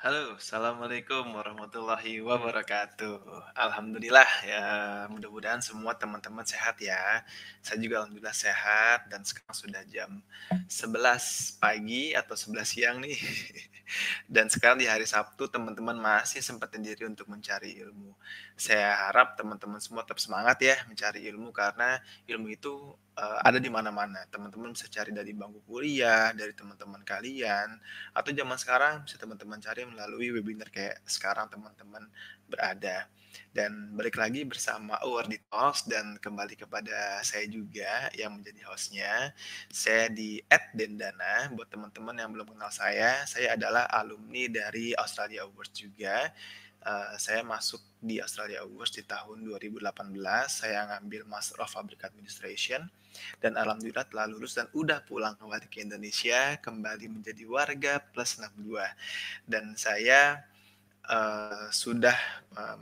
Halo, assalamualaikum warahmatullahi wabarakatuh. Alhamdulillah ya, mudah-mudahan semua teman-teman sehat ya. Saya juga alhamdulillah sehat dan sekarang sudah jam 11 pagi atau 11 siang nih. Dan sekarang di hari Sabtu teman-teman masih sempetin diri untuk mencari ilmu. Saya harap teman-teman semua tetap semangat ya mencari ilmu karena ilmu itu ada di mana-mana. Teman-teman bisa cari dari bangku kuliah, dari teman-teman kalian, atau zaman sekarang bisa teman-teman cari melalui webinar kayak sekarang teman-teman berada. Dan balik lagi bersama Awardee Talks dan kembali kepada saya juga yang menjadi hostnya. Saya di @dendana. Buat teman-teman yang belum kenal saya adalah alumni dari Australia Awards juga. Saya masuk di Australia Awards di tahun 2018. Saya ngambil Master of Public Administration dan alhamdulillah telah lulus dan udah pulang kembali ke Indonesia, kembali menjadi warga plus 62. Dan saya sudah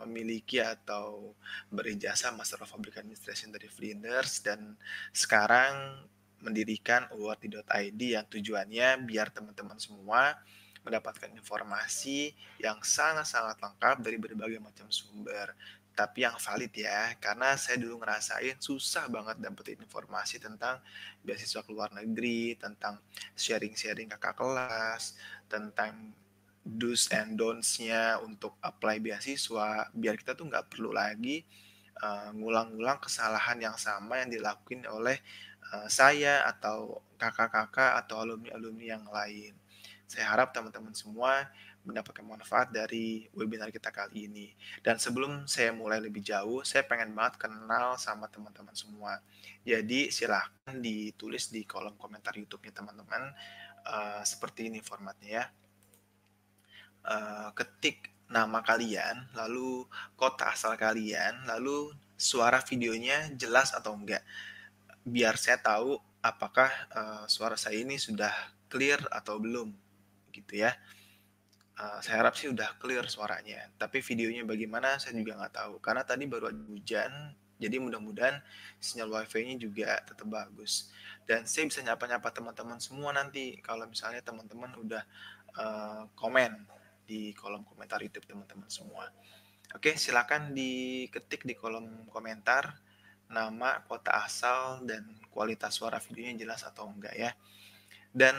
memiliki atau berijazah Master of Public Administration dari Flinders dan sekarang mendirikan awardee.id yang tujuannya biar teman-teman semua mendapatkan informasi yang sangat-sangat lengkap dari berbagai macam sumber. Tapi yang valid ya, karena saya dulu ngerasain susah banget dapetin informasi tentang beasiswa ke luar negeri, tentang sharing-sharing kakak kelas, tentang do's and don'ts-nya untuk apply beasiswa, biar kita tuh nggak perlu lagi ngulang-ngulang kesalahan yang sama yang dilakuin oleh saya atau kakak-kakak atau alumni-alumni yang lain. Saya harap teman-teman semua mendapatkan manfaat dari webinar kita kali ini. Dan sebelum saya mulai lebih jauh, saya pengen banget kenal sama teman-teman semua. Jadi silahkan ditulis di kolom komentar YouTube-nya teman-teman. Seperti ini formatnya ya. Ketik nama kalian, lalu kota asal kalian, lalu suara videonya jelas atau enggak. Biar saya tahu apakah suara saya ini sudah clear atau belum, gitu ya. Saya harap sih udah clear suaranya, tapi videonya bagaimana saya juga nggak tahu. Karena tadi baru ada hujan, jadi mudah-mudahan sinyal wifi-nya juga tetap bagus. Dan saya bisa nyapa-nyapa teman-teman semua nanti kalau misalnya teman-teman udah komen di kolom komentar YouTube teman-teman semua. Oke, silakan diketik di kolom komentar nama, kota asal, dan kualitas suara videonya jelas atau enggak ya. Dan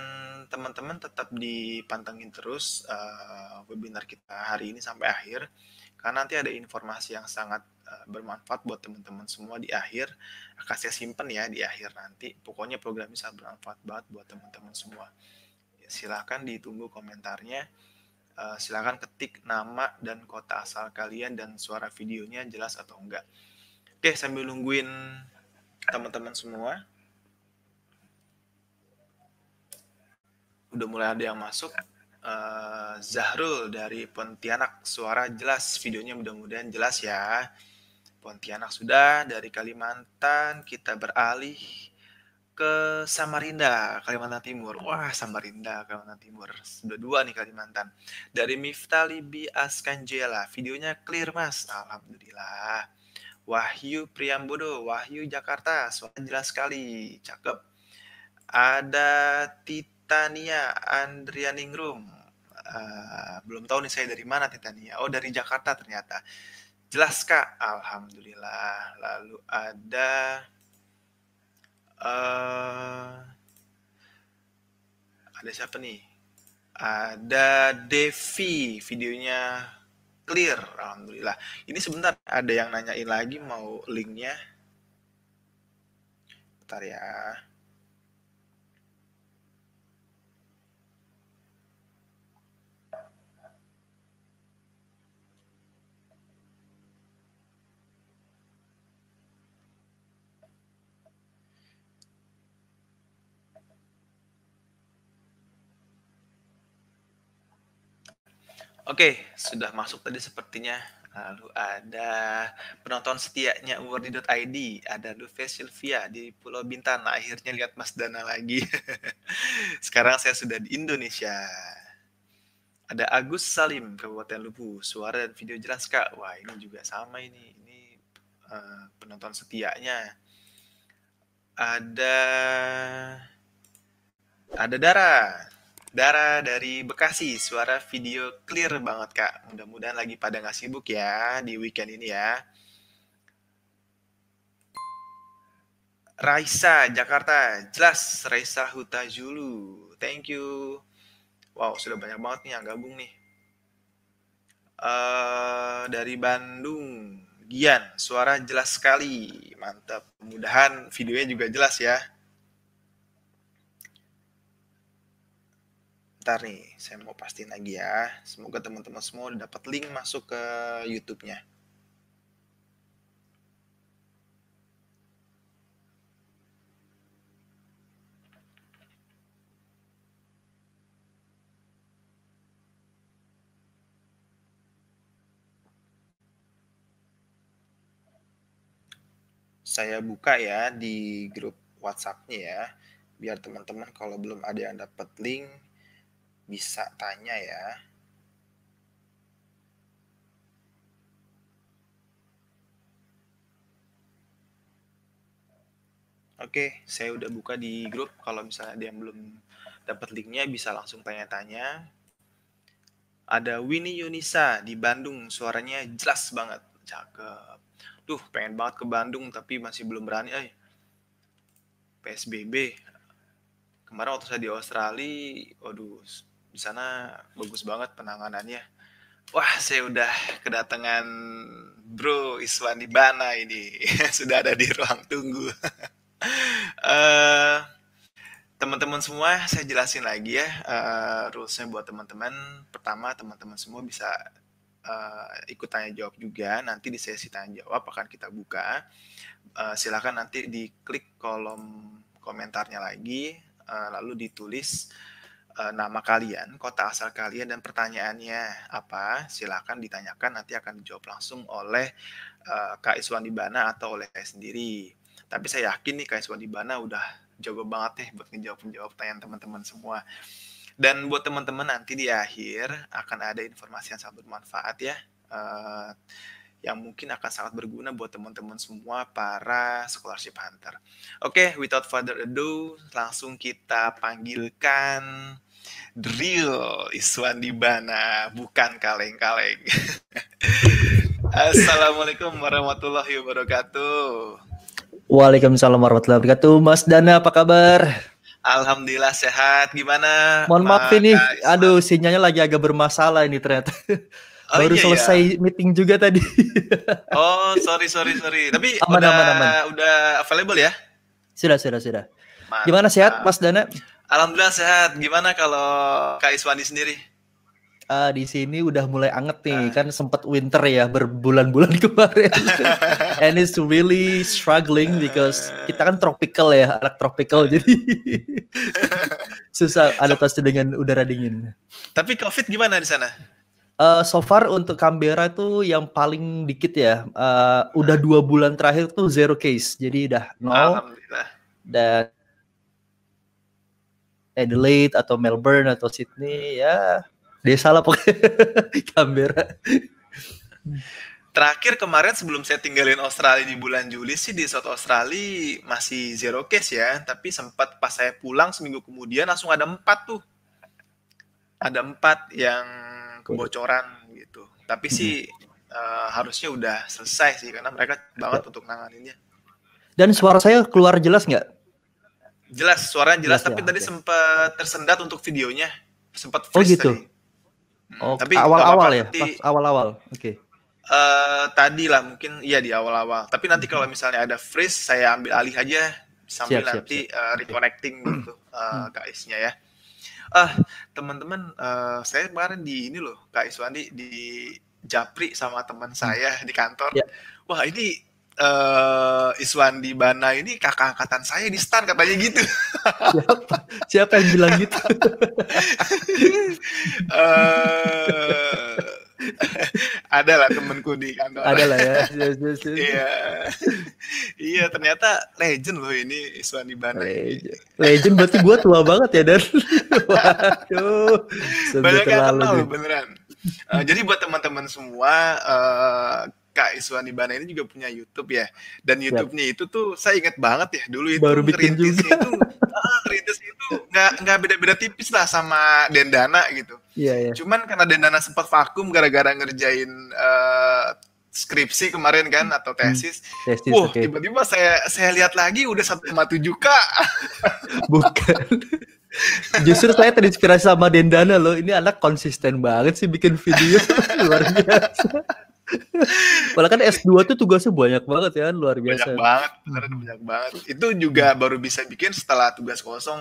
teman-teman tetap dipantengin terus webinar kita hari ini sampai akhir, karena nanti ada informasi yang sangat bermanfaat buat teman-teman semua di akhir. Akan saya simpen ya di akhir nanti. Pokoknya program ini sangat bermanfaat banget buat teman-teman semua. Silahkan ditunggu komentarnya. Silakan ketik nama dan kota asal kalian dan suara videonya jelas atau enggak. Oke, sambil nungguin teman-teman semua, udah mulai ada yang masuk. Zahrul dari Pontianak, suara jelas, videonya mudah-mudahan jelas ya. Pontianak sudah, dari Kalimantan kita beralih ke Samarinda, Kalimantan Timur. Wah, Samarinda, Kalimantan Timur. Sudah dua nih Kalimantan. Dari Miftali B. Askanjela, videonya clear mas, alhamdulillah. Wahyu Priambodo, Wahyu Jakarta, suara jelas sekali, cakep. Ada Titania Andrianingrum. Belum tahu nih saya dari mana Titania. Oh, dari Jakarta ternyata. Jelas kak, alhamdulillah. Lalu ada siapa nih? Ada Devi, videonya clear, alhamdulillah. Ini sebentar, ada yang nanyain lagi mau linknya. Bentar ya. Oke, sudah masuk tadi sepertinya. Lalu ada penonton setianya Awardee.id, ada Luve Sylvia di Pulau Bintan. Nah, akhirnya lihat Mas Dana lagi. Sekarang saya sudah di Indonesia. Ada Agus Salim, Kabupaten Lubu. Suara dan video jelas, Kak. Wah, ini juga sama ini. Ini penonton setianya. Ada Dara. Dara dari Bekasi, suara video clear banget Kak. Mudah-mudahan lagi pada nggak sibuk ya di weekend ini ya. Raisa, Jakarta. Jelas, Raisa Hutajulu. Thank you. Wow, sudah banyak banget nih yang gabung nih. Dari Bandung, Gian, suara jelas sekali. Mantap. Mudahan videonya juga jelas ya. Ntar nih, saya mau pastiin lagi ya. Semoga teman-teman semua udah dapat link masuk ke YouTube-nya. Saya buka ya di grup WhatsApp-nya ya, biar teman-teman kalau belum ada yang dapat link bisa tanya ya. Oke, saya udah buka di grup. Kalau misalnya ada yang belum dapat linknya bisa langsung tanya-tanya. Ada Winnie Yunisa di Bandung, suaranya jelas banget, cakep. Duh, pengen banget ke Bandung tapi masih belum berani. PSBB. Kemarin waktu saya di Australia, waduh, di sana bagus banget penanganannya. Wah, saya udah kedatangan Bro Iswan Dibana ini. Sudah ada di ruang tunggu. Eh, Teman-teman semua, saya jelasin lagi ya rulesnya buat teman-teman. Pertama, teman-teman semua bisa ikut tanya jawab juga. Nanti di sesi tanya jawab akan kita buka. Silakan nanti diklik kolom komentarnya lagi, lalu ditulis nama kalian, kota asal kalian, dan pertanyaannya apa. Silakan ditanyakan, nanti akan dijawab langsung oleh Kak Iswan Dibana atau oleh saya sendiri. Tapi saya yakin nih Kak Iswan Dibana udah jago banget deh buat ngejawab pertanyaan teman-teman semua. Dan buat teman-teman nanti di akhir akan ada informasi yang sangat bermanfaat ya, yang mungkin akan sangat berguna buat teman-teman semua para scholarship hunter. Oke, without further ado, langsung kita panggilkan Drill Iswan Dibana, bukan kaleng-kaleng. Assalamualaikum warahmatullahi wabarakatuh. Waalaikumsalam warahmatullahi wabarakatuh. Mas Dana, apa kabar? Alhamdulillah sehat. Gimana? Mohon maaf ini, aduh sinyalnya lagi agak bermasalah ini ternyata. Baru selesai meeting juga tadi. Oh, sorry. Tapi aman. udah available ya? Sudah. Mantap. Gimana, sehat Mas Dana? Alhamdulillah sehat. Gimana kalau Kak Iswandi sendiri? Di sini udah mulai anget nih, kan sempat winter ya berbulan-bulan kemarin. And it's really struggling because kita kan tropical ya, anak tropical, jadi susah adaptasi dengan udara dingin. Tapi COVID gimana di sana? So far untuk Canberra tuh yang paling dikit ya, udah 2 bulan terakhir tuh 0 case, jadi udah 0. Alhamdulillah. Dan Adelaide atau Melbourne atau Sydney ya desa lah pokoknya. Canberra. Terakhir kemarin sebelum saya tinggalin Australia di bulan Juli sih di South Australia masih 0 case ya, tapi sempat pas saya pulang seminggu kemudian langsung ada 4 tuh. Ada 4 yang kebocoran gitu. Tapi sih harusnya udah selesai sih karena mereka banget untuk nanganinnya. Dan suara saya keluar jelas nggak? Jelas, suaranya jelas tapi tadi sempat tersendat untuk videonya. Sempat freeze gitu. tadi. Tapi awal-awal ya? Pas awal-awal. Oke. Tadi lah mungkin iya di awal-awal. Tapi nanti kalau misalnya ada freeze saya ambil alih aja sambil nanti reconnecting gitu KS-nya ya. Teman-teman, saya kemarin di ini loh Kak Iswandi di Japri sama teman saya di kantor. Wah ini Iswan Dibana ini kakak angkatan saya di STAN katanya gitu. Siapa yang bilang gitu? Ada lah temenku di kantor. Ada lah ya. Iya ternyata legend loh ini Iswan Dibana. Legend berarti gue tua banget ya Dan. Waduh. Banyak yang kenal loh beneran. Jadi buat teman-teman semua, Kak Iswan Dibana ini juga punya YouTube ya. Dan YouTube-nya itu tuh saya ingat banget ya dulu itu baru bikin juga. Rintis itu nggak beda-beda tipis lah sama Dendana gitu. Iya. Cuman karena Dendana sempat vakum gara-gara ngerjain skripsi kemarin kan atau tesis. Wah, Oke. tiba-tiba saya lihat lagi udah 1,7K. Bukan. Justru saya terinspirasi sama Dendana loh. Ini anak konsisten banget sih bikin video. Luar biasa. Malah kan S2 tuh tugasnya banyak banget ya, luar biasa. Banyak banget, beneran banyak banget. Itu juga baru bisa bikin setelah tugas kosong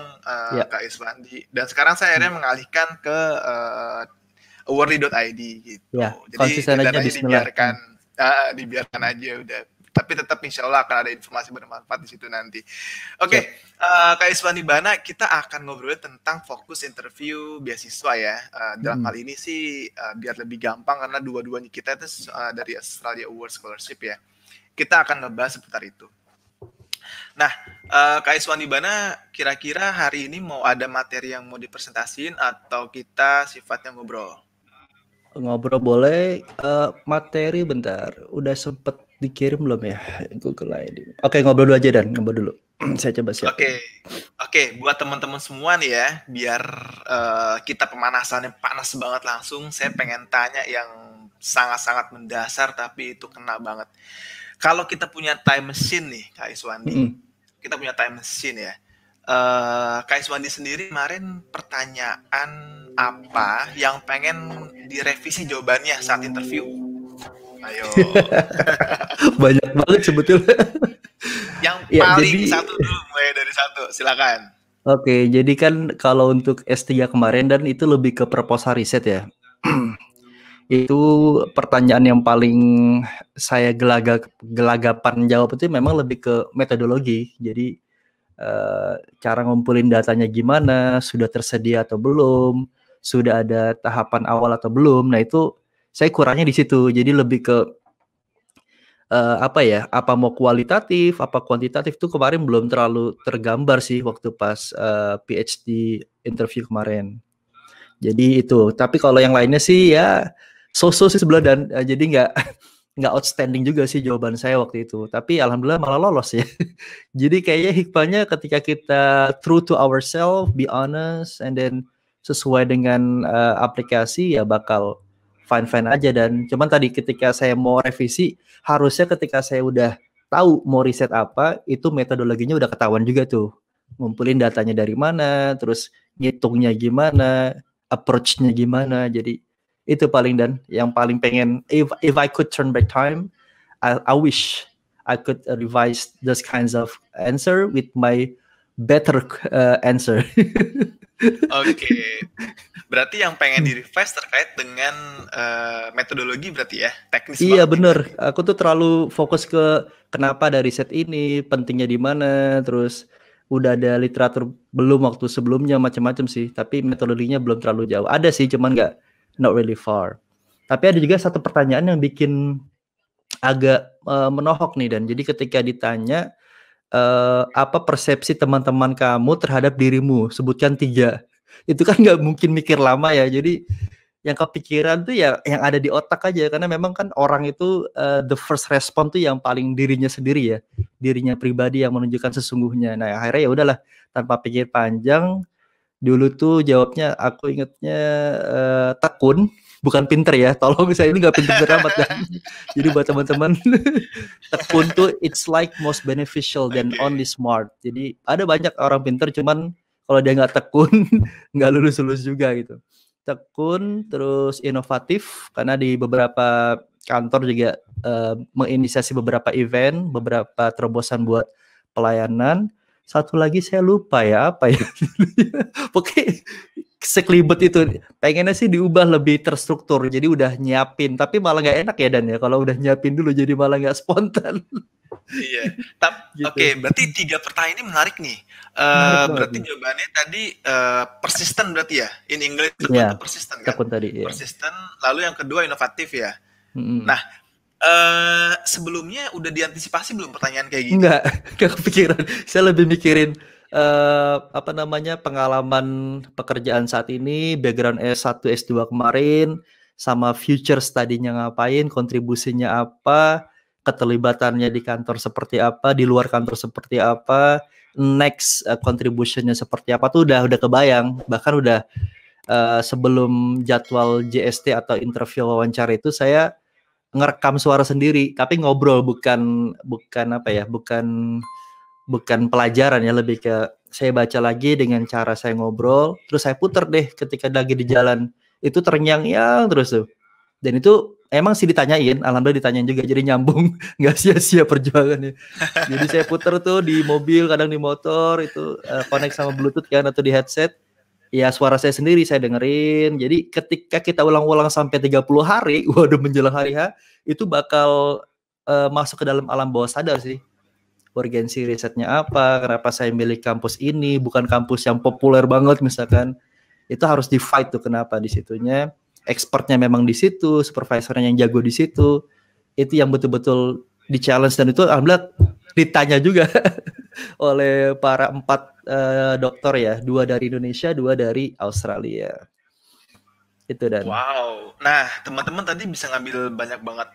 Kak Iswandi. Dan sekarang saya akhirnya mengalihkan ke awardly.id gitu. Ya, jadi aja dibiarkan aja udah. Tapi tetap insya Allah akan ada informasi bermanfaat di situ nanti. Oke, Kak Iswandi Bana, kita akan ngobrol tentang fokus interview beasiswa ya. Dalam hal ini sih biar lebih gampang karena dua-duanya kita itu dari Australia Award Scholarship ya. Kita akan ngebahas seputar itu. Nah, Kak Iswandi Bana, kira-kira hari ini mau ada materi yang mau dipresentasiin atau kita sifatnya ngobrol? Ngobrol boleh. Materi bentar, udah sempet dikirim belum ya Google ID? Oke, ngobrol dulu aja dan ngobrol dulu. Saya coba siap. Oke, buat teman-teman semua nih ya, biar kita pemanasannya panas banget langsung, saya pengen tanya yang sangat-sangat mendasar tapi itu kena banget. Kalau kita punya time machine nih, Kak Iswandi, kita punya time machine ya. Kak Iswandi sendiri kemarin pertanyaan apa yang pengen direvisi jawabannya saat interview? Ayo. Banyak banget sebetulnya. Yang paling satu dulu, mulai dari satu, silakan. Oke, jadi kan kalau untuk S3 kemarin dan itu lebih ke proposal riset ya. Itu pertanyaan yang paling saya gelagapan jawab itu memang lebih ke metodologi. Jadi cara ngumpulin datanya gimana, sudah tersedia atau belum, sudah ada tahapan awal atau belum. Nah itu saya kurangnya di situ. Jadi lebih ke apa mau kualitatif, apa kuantitatif tuh kemarin belum terlalu tergambar sih waktu pas PhD interview kemarin. Jadi itu. Tapi kalau yang lainnya sih ya so-so sih sebelah dan jadi nggak outstanding juga sih jawaban saya waktu itu. Tapi alhamdulillah malah lolos ya. Jadi kayaknya hikmahnya ketika kita true to ourselves, be honest, and then sesuai dengan aplikasi ya bakal fine-fine aja. Dan cuman tadi ketika saya mau revisi, harusnya ketika saya udah tahu mau riset apa, itu metodologinya udah ketahuan juga tuh. Ngumpulin datanya dari mana, terus ngitungnya gimana, approach-nya gimana. Jadi itu paling dan yang paling pengen if I could turn back time, I wish I could revise those kinds of answer with my better answer. Oke. Berarti yang pengen di-revise terkait dengan metodologi berarti ya, teknis banget. Iya bener, gitu. aku tuh terlalu fokus ke kenapa ada riset ini, pentingnya di mana, terus udah ada literatur belum waktu sebelumnya macam-macam sih, tapi metodologinya belum terlalu jauh. Ada sih, cuman not really far. Tapi ada juga satu pertanyaan yang bikin agak menohok nih dan jadi ketika ditanya apa persepsi teman-teman kamu terhadap dirimu, sebutkan 3. Itu kan nggak mungkin mikir lama ya, jadi yang kepikiran tuh ya yang ada di otak aja karena memang kan orang itu the first response tuh yang paling dirinya sendiri ya, dirinya pribadi yang menunjukkan sesungguhnya. Nah akhirnya ya udahlah tanpa pikir panjang dulu tuh jawabnya aku ingetnya tekun, bukan pinter ya, tolong saya ini nggak pinter amat kan. Jadi buat teman-teman tekun tuh it's like most beneficial than only smart. Jadi ada banyak orang pinter cuman kalau dia nggak tekun nggak lulus juga gitu. Tekun terus inovatif karena di beberapa kantor juga menginisiasi beberapa event, beberapa terobosan buat pelayanan. Satu lagi saya lupa ya apa ya. Oke, sekelibet itu. Pengennya sih diubah lebih terstruktur. Jadi udah nyiapin, tapi malah nggak enak ya Dan ya. Kalau udah nyiapin dulu jadi malah nggak spontan. Iya. Gitu. Oke, berarti 3 pertanyaan ini menarik nih. Berarti jawabannya tadi persisten berarti ya. In English itu persisten kan? Tadi, ya. Persisten. Lalu yang kedua inovatif ya. Nah, sebelumnya udah diantisipasi belum pertanyaan kayak gini? Enggak kepikiran. Saya lebih mikirin pengalaman pekerjaan saat ini, background S1, S2 kemarin, sama future study-nya ngapain, kontribusinya apa, keterlibatannya di kantor seperti apa, di luar kantor seperti apa, next contribution-nya seperti apa tuh udah kebayang. Bahkan udah sebelum jadwal JST atau interview wawancara itu saya ngerekam suara sendiri, tapi ngobrol, bukan pelajaran ya, lebih ke saya baca lagi dengan cara saya ngobrol, terus saya puter deh ketika lagi di jalan, itu terngiang-ngiang terus tuh. Dan itu emang sih ditanyain, alhamdulillah ditanyain juga, jadi nyambung, nggak sia-sia perjuangannya. Jadi saya puter tuh di mobil, kadang di motor, itu connect sama Bluetooth kan atau di headset. Ya suara saya sendiri saya dengerin. Jadi ketika kita ulang-ulang sampai 30 hari, waduh menjelang hari H, itu bakal masuk ke dalam alam bawah sadar sih. Urgensi risetnya apa, kenapa saya milih kampus ini, bukan kampus yang populer banget misalkan. Itu harus di fight tuh, kenapa di situnya. Expertnya memang di situ, supervisornya yang jago di situ. Itu yang betul-betul di challenge, dan itu alhamdulillah ditanya juga oleh para 4 dokter ya, 2 dari Indonesia, 2 dari Australia. Itu dan. Wow. Nah, teman-teman tadi bisa ngambil banyak banget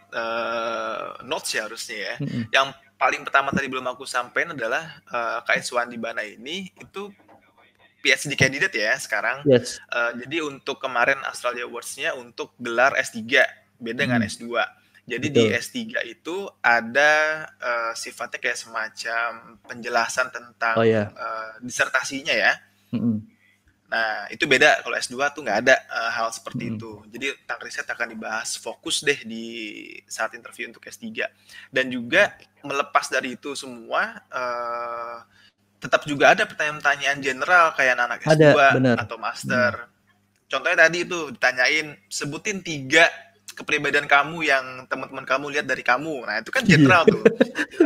notes ya harusnya ya. Yang paling pertama tadi belum aku sampaikan adalah Kak Iswandi Bana ini itu PhD candidate ya sekarang. Yes. Jadi untuk kemarin Australia Awards-nya untuk gelar S3, beda dengan S2. Jadi Betul. di S3 itu ada sifatnya kayak semacam penjelasan tentang disertasinya ya. Nah, itu beda. Kalau S2 tuh nggak ada hal seperti itu. Jadi tentang riset akan dibahas fokus deh di saat interview untuk S3. Dan juga melepas dari itu semua, tetap juga ada pertanyaan-pertanyaan general kayak anak S2 atau master. Contohnya tadi itu ditanyain, sebutin 3 kepribadian kamu yang teman-teman kamu lihat dari kamu. Nah, itu kan general tuh.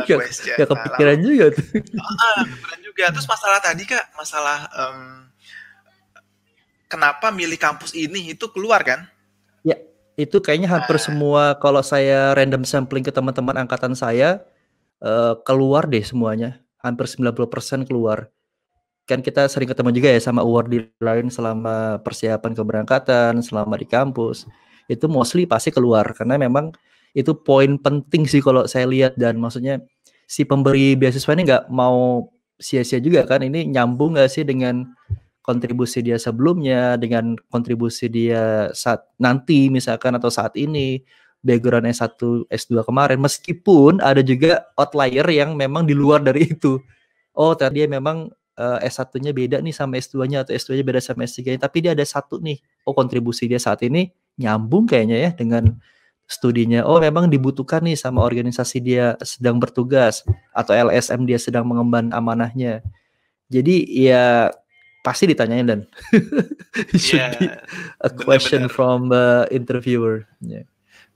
Ya kepikiran juga tuh. Kepikiran juga. Terus masalah tadi Kak, masalah kenapa milih kampus ini itu keluar kan? Ya, itu kayaknya hampir semua, kalau saya random sampling ke teman-teman angkatan saya, keluar deh semuanya. Hampir 90% keluar. Kan kita sering ketemu juga ya sama award lain selama persiapan keberangkatan, selama di kampus. Itu mostly pasti keluar, karena memang itu poin penting sih kalau saya lihat. Dan maksudnya si pemberi beasiswa ini nggak mau sia-sia juga kan, ini nyambung nggak sih dengan kontribusi dia sebelumnya, dengan kontribusi dia saat nanti misalkan, atau saat ini, background S1, S2 kemarin, meskipun ada juga outlier yang memang di luar dari itu. Oh tadi dia memang S1-nya beda nih sama S2-nya, atau S2-nya beda sama S3-nya, tapi dia ada satu nih, oh kontribusi dia saat ini nyambung kayaknya ya dengan studinya. Oh memang dibutuhkan nih sama organisasi dia sedang bertugas, atau LSM dia sedang mengemban amanahnya. Jadi ya pasti ditanyain dan it should be a question from interviewer.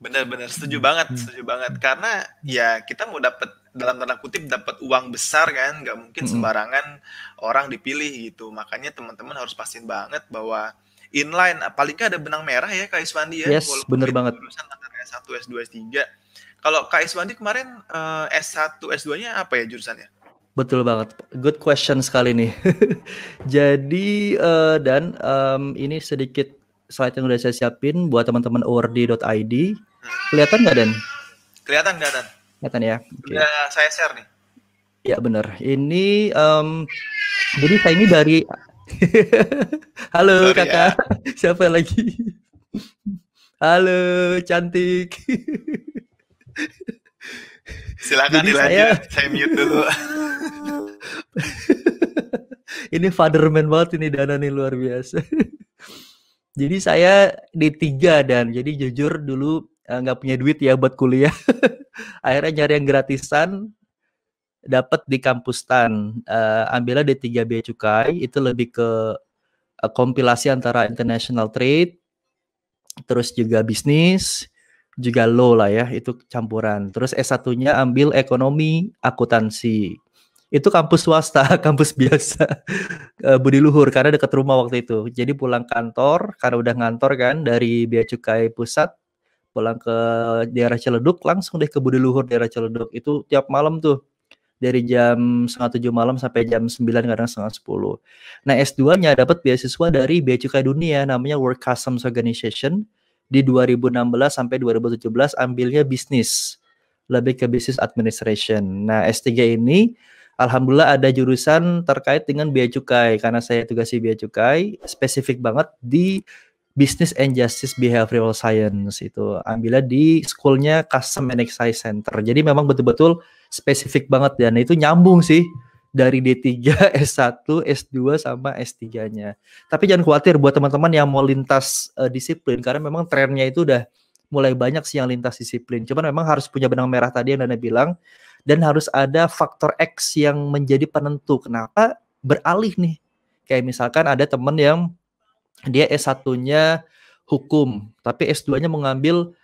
Benar-benar setuju banget karena ya kita mau dapat, dalam tanda kutip, dapat uang besar kan, nggak mungkin sembarangan orang dipilih gitu. Makanya teman-teman harus pastiin banget bahwa inline, paling nggak ada benang merah ya Kak Iswandi ya. Yes, bener banget. Urusan antara S1, S2, S3. Kalau Kak Iswandi kemarin S1, S2-nya apa ya jurusannya? Betul banget, good question sekali nih. Jadi dan ini sedikit slide yang udah saya siapin buat teman-teman awardee.id. Kelihatan nggak Dan? Kelihatan ya. Udah saya share nih. Ya benar. Ini jadi saya ini dari halo kakak ya. Siapa lagi? Halo cantik. Silakan dilanjut. Saya mute dulu. Ini fatherman banget ini Dana nih, luar biasa. Jadi saya di 3 dan jadi jujur dulu nggak punya duit ya buat kuliah. Akhirnya nyari yang gratisan, dapat di kampus TAN. Ambilnya D3 Bea Cukai, itu lebih ke kompilasi antara international trade, terus juga bisnis, juga law lah ya, itu campuran. Terus S1-nya ambil ekonomi akuntansi. Itu kampus swasta, kampus biasa, Budi Luhur, karena dekat rumah waktu itu. Jadi pulang kantor, karena udah ngantor kan dari Bea Cukai Pusat, pulang ke daerah Ciledug, langsung deh ke Budi Luhur daerah Ciledug. Itu tiap malam tuh, dari jam 6:30 malam sampai jam 9, kadang 9:30. Nah S2-nya dapat beasiswa dari Bea Cukai Dunia, namanya World Customs Organization. Di 2016 sampai 2017 ambilnya bisnis, lebih ke business administration. Nah S3 ini Alhamdulillah ada jurusan terkait dengan bea cukai karena saya tugasi bea cukai spesifik banget di Business and Justice Behavioral Science itu ambilnya di schoolnya Custom and Excise Center. Jadi memang betul-betul spesifik banget dan itu nyambung sih dari D3, S1, S2 sama S3-nya. Tapi jangan khawatir buat teman-teman yang mau lintas disiplin karena memang trennya itu udah mulai banyak sih yang lintas disiplin. Cuman memang harus punya benang merah tadi yang Dana bilang dan harus ada faktor X yang menjadi penentu kenapa beralih nih. Kayak misalkan ada teman yang dia S1-nya hukum, tapi S2-nya mengambil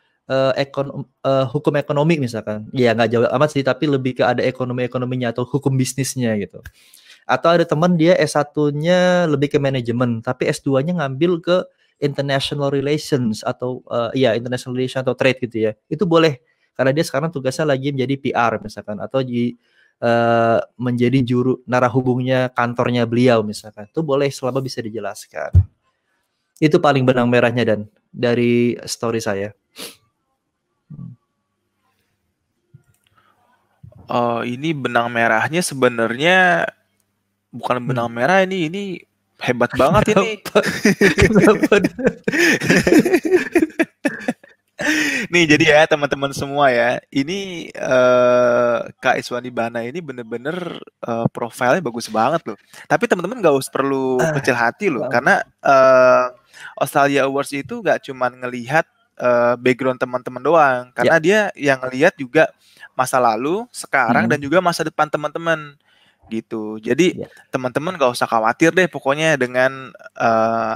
hukum ekonomi misalkan. Ya nggak jauh amat sih, tapi lebih ke ada ekonominya atau hukum bisnisnya gitu. Atau ada teman dia S1-nya lebih ke manajemen, tapi S2-nya ngambil ke international relations atau international relations atau trade gitu ya. Itu boleh karena dia sekarang tugasnya lagi menjadi PR misalkan atau menjadi juru narah hubungnya kantornya beliau misalkan. Itu boleh selama bisa dijelaskan. Itu paling benang merahnya dan dari story saya. Ini benang merahnya sebenarnya bukan benang merah ini hebat banget ini. Nih jadi ya teman-teman semua ya, ini Kak Iswandi Bana ini bener-bener profilnya bagus banget loh. Tapi teman-teman nggak usah perlu kecil hati loh, karena Australia Awards itu nggak cuma ngelihat background teman-teman doang, karena dia yang ngelihat juga masa lalu, sekarang dan juga masa depan teman-teman gitu. Jadi teman-teman gak usah khawatir deh pokoknya dengan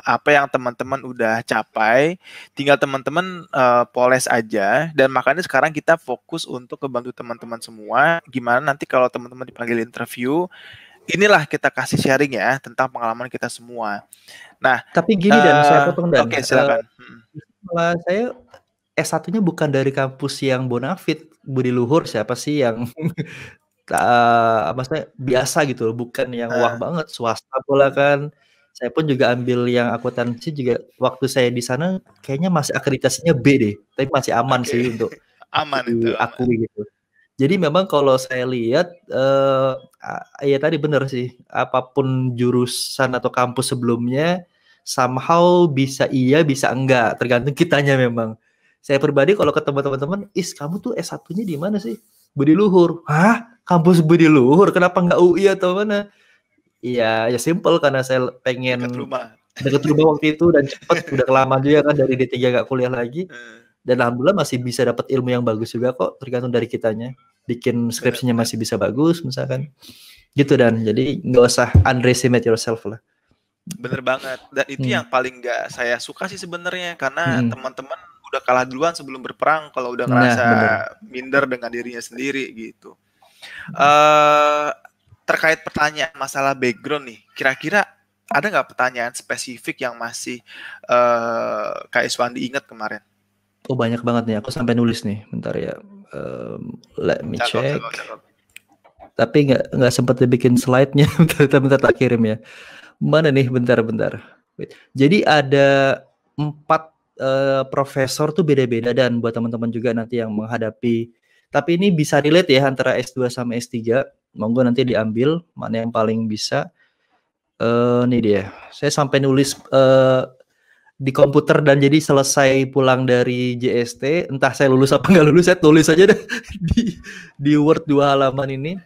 apa yang teman-teman udah capai, tinggal teman-teman poles aja. Dan makanya sekarang kita fokus untuk membantu teman-teman semua gimana nanti kalau teman-teman dipanggil interview, inilah kita kasih sharing ya tentang pengalaman kita semua. Nah, tapi gini Dan, saya potong Dan. Oke, silakan. Saya S1-nya bukan dari kampus yang bonafit, Budi Luhur, siapa sih yang maksudnya biasa gitu loh, bukan yang wah banget, swasta pula kan. Saya pun juga ambil yang akuntansi juga waktu saya di sana kayaknya masih akreditasinya B deh, tapi masih aman sih untuk aman itu diakui gitu. Jadi memang kalau saya lihat ya tadi benar sih, apapun jurusan atau kampus sebelumnya somehow bisa iya bisa enggak, tergantung kitanya memang. Saya pribadi kalau ketemu teman-teman, kamu tuh S1-nya di mana sih? Budi Luhur. Hah? Kampus Budi Luhur? Kenapa nggak UI atau mana? Iya, ya simple karena saya pengen dekat rumah waktu itu dan cepet, udah kelamaan juga kan dari D3 nggak kuliah lagi. Dan alhamdulillah masih bisa dapat ilmu yang bagus juga kok, tergantung dari kitanya. Bikin skripsinya masih bisa bagus misalkan. Gitu Dan, jadi nggak usah underestimate yourself lah. Bener banget, dan itu yang paling nggak saya suka sih sebenarnya, karena teman-teman udah kalah duluan sebelum berperang kalau udah ngerasa minder dengan dirinya sendiri gitu. Terkait pertanyaan masalah background nih, kira-kira ada nggak pertanyaan spesifik yang masih Kak Iswandi ingat kemarin? Oh banyak banget nih, aku sampai nulis nih, bentar ya. Let me check. Tapi nggak sempat dibikin slide-nya, bentar tak kirim ya. Mana nih, bentar. Jadi ada 4 profesor tuh beda-beda dan buat teman-teman juga nanti yang menghadapi. Tapi ini bisa relate ya antara S2 sama S3. Monggo nanti diambil mana yang paling bisa. Nih dia. Saya sampai nulis di komputer dan jadi selesai pulang dari JST, entah saya lulus apa nggak lulus, saya tulis aja deh di Word 2 halaman ini.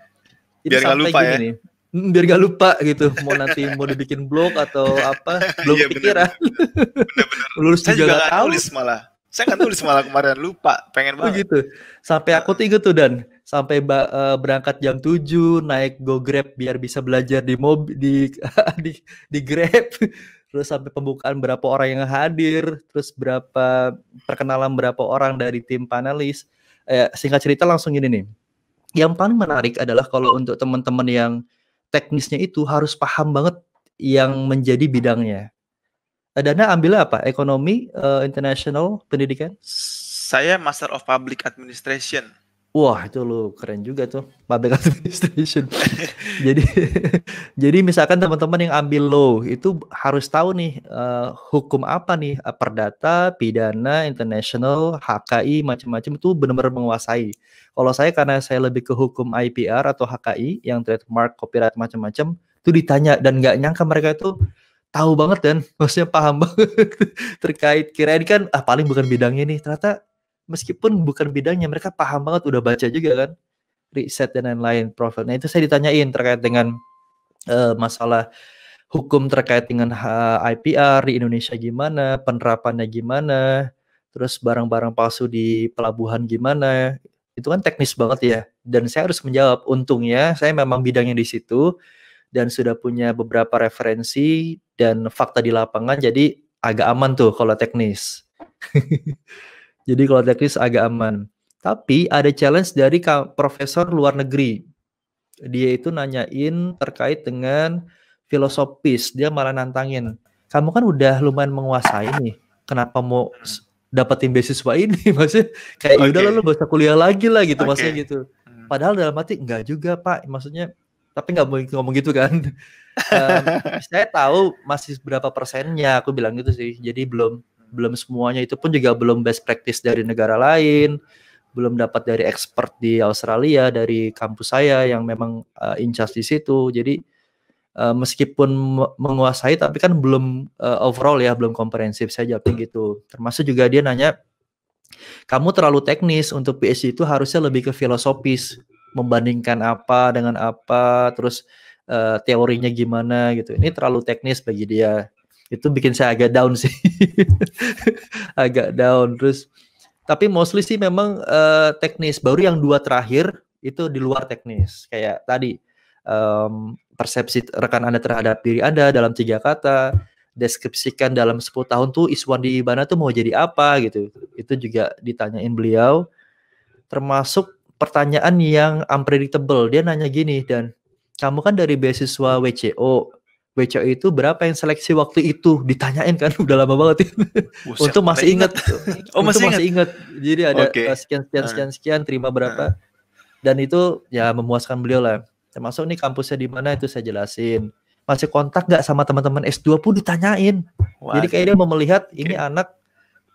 Biar nggak lupa ya. Nih. Biar gak lupa gitu, mau nanti mau dibikin blog atau apa, belum kepikiran. Bener-bener. Lulus saya juga nggak tahu. Saya nggak nulis malah kemarin, lupa, pengen banget. Gitu. Sampai aku inget tuh Dan, sampai berangkat jam 7, naik Go Grab biar bisa belajar di mobil di Grab. Terus sampai pembukaan berapa orang yang hadir, terus perkenalan berapa orang dari tim panelis. Singkat cerita langsung gini nih. Yang paling menarik adalah kalau untuk teman-teman yang teknisnya itu harus paham banget yang menjadi bidangnya. Dana ambilnya apa? Ekonomi, international, pendidikan? Saya Master of Public Administration. Wah, itu lu keren juga tuh, public administration. Jadi jadi misalkan teman-teman yang ambil law itu harus tahu nih hukum apa nih, perdata, pidana, international, HKI macam-macam itu benar-benar menguasai. Kalau saya karena saya lebih ke hukum IPR atau HKI yang trademark, copyright macam-macam, itu ditanya dan nggak nyangka mereka itu tahu banget dan maksudnya paham banget terkait, kirain kan paling bukan bidangnya nih, ternyata meskipun bukan bidangnya mereka paham banget, udah baca juga kan riset dan lain-lain profil. Nah itu saya ditanyain terkait dengan masalah hukum terkait dengan IPR di Indonesia gimana, penerapannya gimana, terus barang-barang palsu di pelabuhan gimana. Itu kan teknis banget ya. Dan saya harus menjawab. Untungnya saya memang bidangnya di situ dan sudah punya beberapa referensi dan fakta di lapangan, jadi agak aman tuh kalau teknis. Jadi kalau teknis agak aman. Tapi ada challenge dari profesor luar negeri. Dia itu nanyain terkait dengan filosofis. Dia malah nantangin. Kamu kan udah lumayan menguasai nih. Kenapa mau dapetin beasiswa ini? Maksudnya kayak yaudah lu gak usah kuliah lagi lah gitu. Maksudnya gitu. Padahal dalam hati enggak juga Pak. Maksudnya tapi nggak boleh ngomong gitu kan. Saya tahu masih berapa persennya. Aku bilang gitu sih. Jadi belum semuanya, itu pun juga belum best practice dari negara lain, belum dapat dari expert di Australia, dari kampus saya yang memang in charge di situ. Jadi meskipun menguasai tapi kan belum overall ya, belum komprehensif. Saya jawabnya gitu. Termasuk juga dia nanya, kamu terlalu teknis, untuk PhD itu harusnya lebih ke filosofis, membandingkan apa dengan apa, terus teorinya gimana gitu. Ini terlalu teknis bagi dia. Itu bikin saya agak down sih. Agak down. Terus tapi mostly sih memang teknis. Baru yang 2 terakhir itu di luar teknis. Kayak tadi persepsi rekan Anda terhadap diri Anda dalam 3 kata, deskripsikan dalam 10 tahun tuh Iswandi Ibana tuh mau jadi apa gitu. Itu juga ditanyain beliau. Termasuk pertanyaan yang unpredictable. Dia nanya gini, dan kamu kan dari beasiswa WCO itu berapa yang seleksi waktu itu? Ditanyain kan, udah lama banget. Untuk masih ingat. Masih ingat. Jadi ada sekian terima berapa. Dan itu ya memuaskan beliau lah. Termasuk nih kampusnya di mana itu saya jelasin. Masih kontak nggak sama teman-teman S2 pun ditanyain. Jadi kayak dia mau melihat ini anak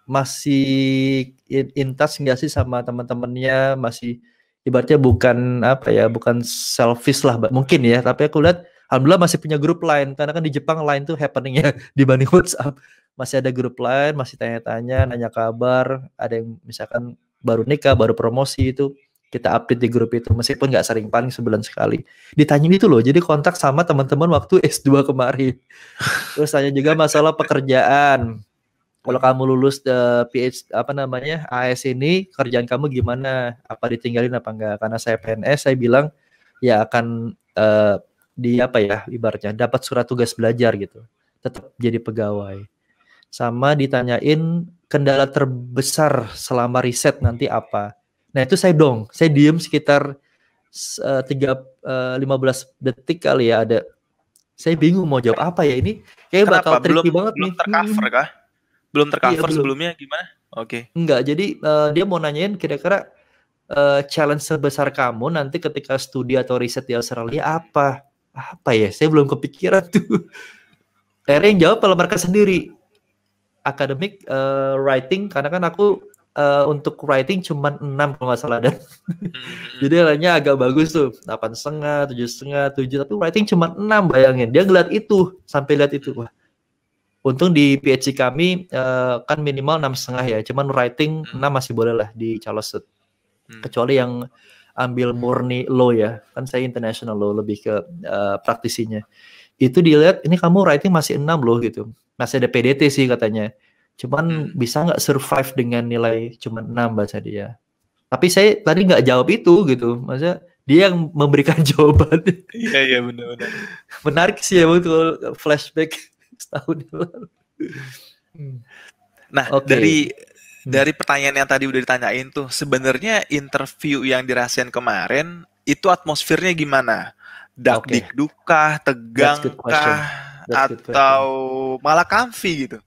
masih in touch nggak sih sama teman-temannya, masih ibaratnya bukan bukan selfish lah mungkin ya, tapi aku lihat alhamdulillah masih punya grup Line, karena kan di Jepang Line tuh happening ya dibanding WhatsApp. Masih ada grup Line, masih tanya-tanya, nanya kabar, ada yang misalkan baru nikah, baru promosi, itu kita update di grup itu, meskipun nggak sering, paling sebulan sekali. Ditanyain itu loh, jadi kontak sama teman-teman waktu S2 kemarin. Terus tanya juga masalah pekerjaan. Kalau kamu lulus PhD AS ini, kerjaan kamu gimana? Apa ditinggalin apa enggak? Karena saya PNS, saya bilang ya akan ibaratnya dapat surat tugas belajar gitu. Tetap jadi pegawai. Sama ditanyain kendala terbesar selama riset nanti apa. Nah, itu saya diem sekitar 15 detik kali ya ada. Saya bingung mau jawab apa ya ini. Kayak bakal tricky banget nih. Belum tercover kah? Belum tercover sebelumnya gimana? Enggak, jadi dia mau nanyain kira-kira challenge sebesar kamu nanti ketika studi atau riset di Australia apa? Apa ya? Saya belum kepikiran tuh. Akhirnya yang jawab kalau mereka sendiri. Academic writing, karena kan aku untuk writing cuma 6 kalau nggak salah dan jadi lainnya agak bagus tuh 8,5, 7,5, 7, tapi writing cuma 6, bayangin. Dia ngeliat itu, sampai lihat itu. Wah, untung di PhD kami kan minimal 6,5 ya, cuman writing 6 masih boleh lah di Charles. Kecuali yang ambil murni law ya, kan saya international law, lebih ke praktisinya. Itu dilihat, ini kamu writing masih 6 loh gitu. Masih ada PDT sih katanya. Cuman bisa nggak survive dengan nilai cuma 6 bahasa dia. Tapi saya tadi nggak jawab itu gitu. Maksudnya dia yang memberikan jawaban. Iya benar-benar. Menarik sih ya waktu flashback setahun lalu. Nah, dari pertanyaan yang tadi udah ditanyain tuh, sebenarnya interview yang dirasain kemarin itu atmosfernya gimana? Dakdikduk kah, tegang kah, atau malah comfy gitu?